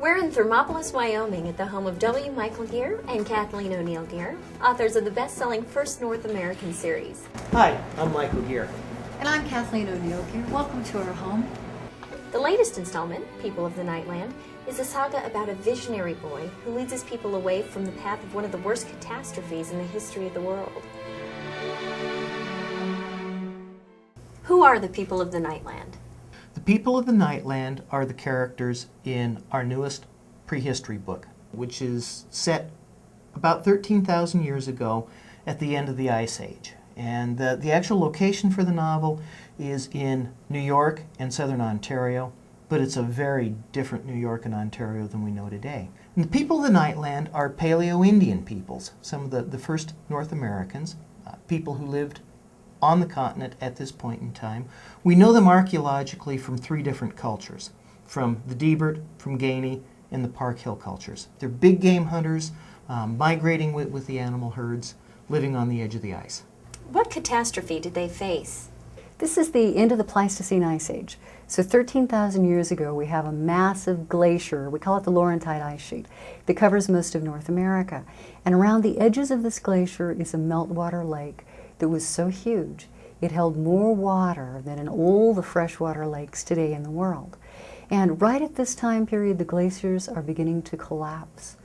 We're in Thermopolis, Wyoming at the home of W. Michael Gear and Kathleen O'Neill Gear, authors of the best-selling First North American series. Hi, I'm Michael Gear. And I'm Kathleen O'Neill Gear. Welcome to our home. The latest installment, People of the Nightland, is a saga about a visionary boy who leads his people away from the path of one of the worst catastrophes in the history of the world. Who are the people of the Nightland? The people of the Nightland are the characters in our newest prehistory book, which is set about 13,000 years ago at the end of the Ice Age. And the actual location for the novel is in New York and southern Ontario, but it's a very different New York and Ontario than we know today. And the people of the Nightland are Paleo-Indian peoples, some of the first North Americans, people who lived on the continent at this point in time. We know them archaeologically from three different cultures, from the Debert, from Gainey, and the Park Hill cultures. They're big game hunters, migrating with the animal herds, living on the edge of the ice. What catastrophe did they face? This is the end of the Pleistocene Ice Age. So 13,000 years ago, we have a massive glacier, we call it the Laurentide Ice Sheet, that covers most of North America. And around the edges of this glacier is a meltwater lake that was so huge, it held more water than in all the freshwater lakes today in the world. And right at this time period, the glaciers are beginning to collapse.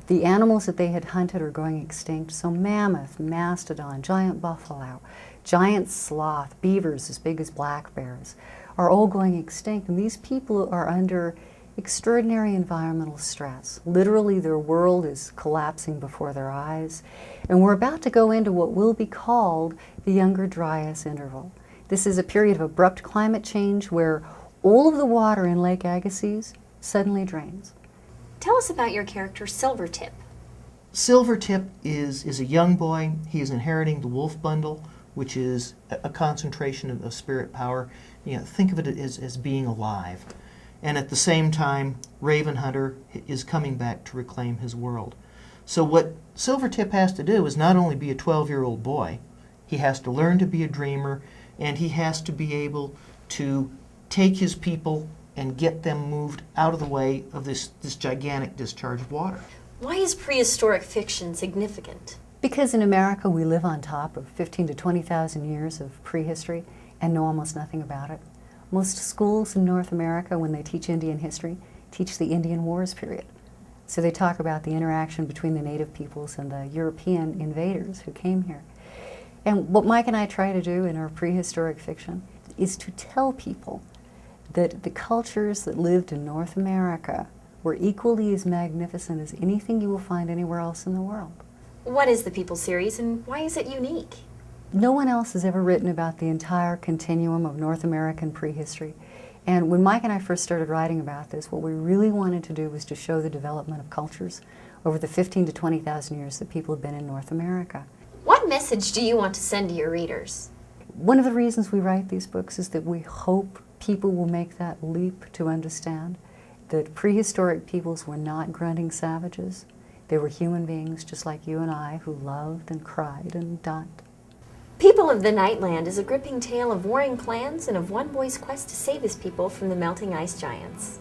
The animals that they had hunted are going extinct, so mammoth, mastodon, giant buffalo, giant sloth, beavers as big as black bears are all going extinct, and these people are under extraordinary environmental stress. Literally, their world is collapsing before their eyes, and we're about to go into what will be called the Younger Dryas interval. This is a period of abrupt climate change where all of the water in Lake Agassiz suddenly drains. Tell us about your character, Silvertip. Silvertip is a young boy. He is inheriting the wolf bundle, which is a concentration of spirit power. You know, think of it as being alive. And at the same time, Raven Hunter is coming back to reclaim his world. So what Silvertip has to do is not only be a 12-year-old boy, he has to learn to be a dreamer, and he has to be able to take his people and get them moved out of the way of this gigantic discharge of water. Why is prehistoric fiction significant? Because in America we live on top of 15 to 20,000 years of prehistory and know almost nothing about it. Most schools in North America, when they teach Indian history, teach the Indian Wars period. So they talk about the interaction between the native peoples and the European invaders who came here. And what Mike and I try to do in our prehistoric fiction is to tell people that the cultures that lived in North America were equally as magnificent as anything you will find anywhere else in the world. What is the People series and why is it unique? No one else has ever written about the entire continuum of North American prehistory. And when Mike and I first started writing about this, what we really wanted to do was to show the development of cultures over the 15 to 20,000 years that people have been in North America. What message do you want to send to your readers? One of the reasons we write these books is that we hope people will make that leap to understand that prehistoric peoples were not grunting savages. They were human beings just like you and I who loved and cried and died. People of the Nightland is a gripping tale of warring clans and of one boy's quest to save his people from the melting ice giants.